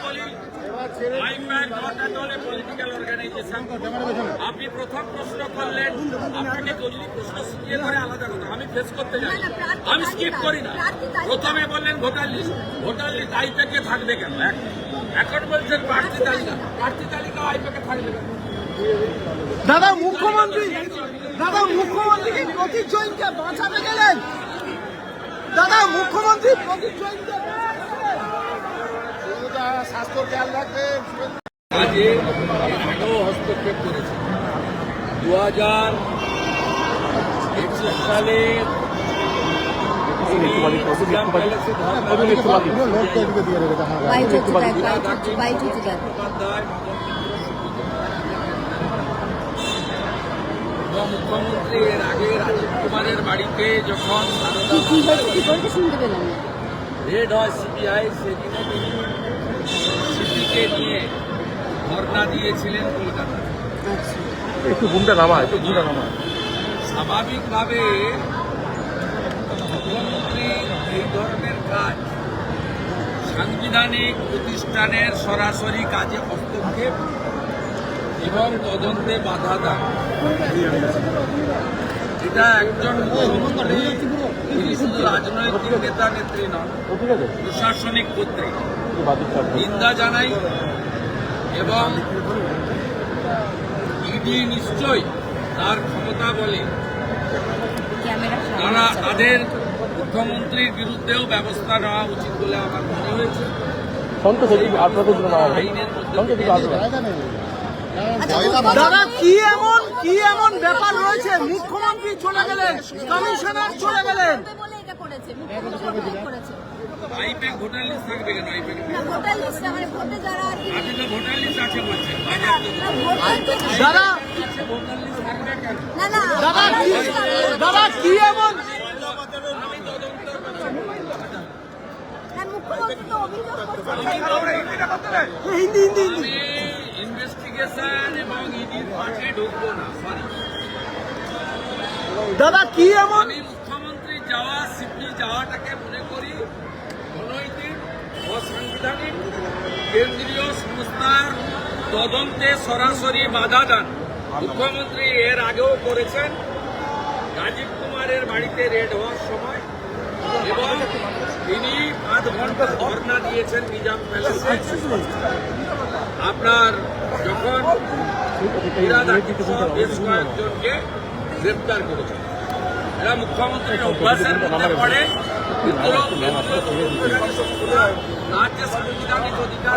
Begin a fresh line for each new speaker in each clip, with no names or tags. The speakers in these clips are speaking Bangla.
বললেন?
আপনি প্রথম প্রশ্ন করলেন, আপনাকে জরুরি প্রশ্ন শিখিয়ে করে আলাদা কথা, আমি ফেস করতে যাই, আমি স্কিপ করি না। প্রথমে বললেন ভোটার লিস্ট আইপ্যাকে থাকবে কেন, এখন বলছেন প্রার্থী তালিকা আইপ্যাকে থাকবে কেন?
দাদা মুখ্যমন্ত্রী প্রতীক জৈনকে বাঁচাতে গেলেন। দাদা মুখ্যমন্ত্রী প্রতীক জৈনকে স্বাস্থ্য খেয়াল রাখবেন।
কাজে আগেও হস্তক্ষেপ করেছে। 2021 সালে মুখ্যমন্ত্রী এর আগে রাজীব কুমারের বাড়িতে যখন রেড হয় সিবিআই, সেদিনে তিনি সিপিকে নিয়ে ধর্ণা দিয়েছিলেন কলকাতায়। স্বাভাবিকভাবে মুখ্যমন্ত্রী এই ধরনের কাজ সাংবিধানিক প্রতিষ্ঠানের সরাসরি কাজে হস্তক্ষেপ এবং তদন্তে বাধা দেয়। এটা একজন মুখ্যমন্ত্রী, তিনি শুধু রাজনৈতিক নেতা নেত্রী নন, প্রশাসনিক কর্তৃক নিন্দা জানাই। এবং ইডি নিশ্চয়ই তার ক্ষমতা বলে তারা তাদের মুখ্যমন্ত্রীর বিরুদ্ধেও ব্যবস্থা নেওয়া উচিত বলে আমার মনে হয়েছে।
দাদা কি এমন ব্যাপার রয়েছে? মুখ্যমন্ত্রী চলে গেলেন, কমিশনার চলে গেলেন।
আইপ্যাক ভোটার লিস্ট থাকবে কেন? আইপ্যাক
ভোটার লিস্ট মানে ভোটে যারা
আপনি তো ভোটার লিস্ট আছে বলছেন।
দাদা
ভোটার লিস্ট থাকবে কেন?
দাদা কি এমন?
আমি তদন্ত ইনভেস্টিগেশন এবং ইডির পাশে ঢুকবো না। সরি
দাদা কি এমন?
আমি মুখ্যমন্ত্রী যাওয়া, সিপি যাওয়াটাকে মনে করি অনৈতিক, অসাংবিধানিক, কেন্দ্রীয় সংস্থার তদন্তে সরাসরি বাধা দান মুখ্যমন্ত্রী এর আগেও করেছেন। রাজীব কুমারের বাড়িতে রেড হওয়ার সময় এবং তিনি 5 ঘন্টা ধর্ণা দিয়েছেন নিজাম প্যালেসে। আপনার যখন বেশ কয়েকজনকে গ্রেপ্তার করেছেন, এরা মুখ্যমন্ত্রীর অভ্যাসের মধ্যে পড়ে। রাজ্য সাংবিধানিক অধিকার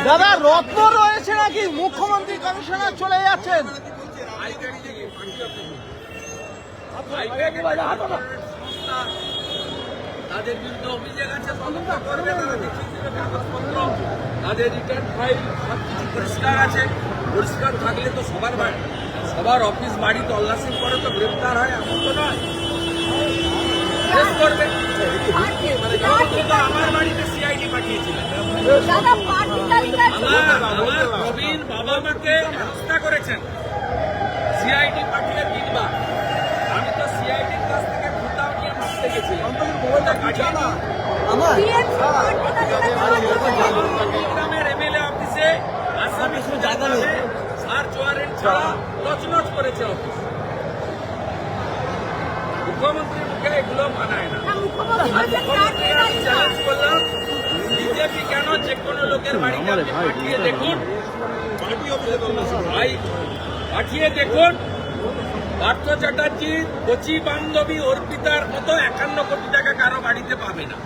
দাদা রত্ন রয়েছে নাকি? মুখ্যমন্ত্রী কমিশনার চলে যাচ্ছেন।
তাদের বিরুদ্ধে অভিযোগ আছে, তদন্ত করবে, তারা দেখিয়েছিল কাগজপত্র, তাদের রিটার্ন ফাইল সবকিছু পরিষ্কার আছে। পরিষ্কার থাকলে তো সবার অফিস বাড়ি তল্লাশি করে তো গ্রেপ্তার হয়, এমন তো নয়। করবে আমার বাড়িতে সিআইডি পাঠিয়েছিলেন, আমার প্রবীণ বাবা মাকে হত্যা করেছেন, সিআইডি পাঠিয়ে 3 বার। আমি তো সিআইডির কাছ থেকে ভোটাও নিয়ে মারতে গেছিলাম। গ্রামের এমএলএ অফিসে আসামি সার্চ ওয়ারেন্ট ছাড়া তছনছ করেছে অফিস। মুখ্যমন্ত্রীর মুখে এগুলো মানায় না। মুখ্যমন্ত্রী আমি চ্যালেঞ্জ করলাম, বিজেপি কেন যে কোনো লোকের বাড়িতে পাঠিয়ে দেখুন, পাঠিয়ে দেখুন পার্থ চ্যাটার্জির কচি বান্ধবী অর্পিতার মতো 51 কোটি টাকা কারো বাড়িতে পাবে না।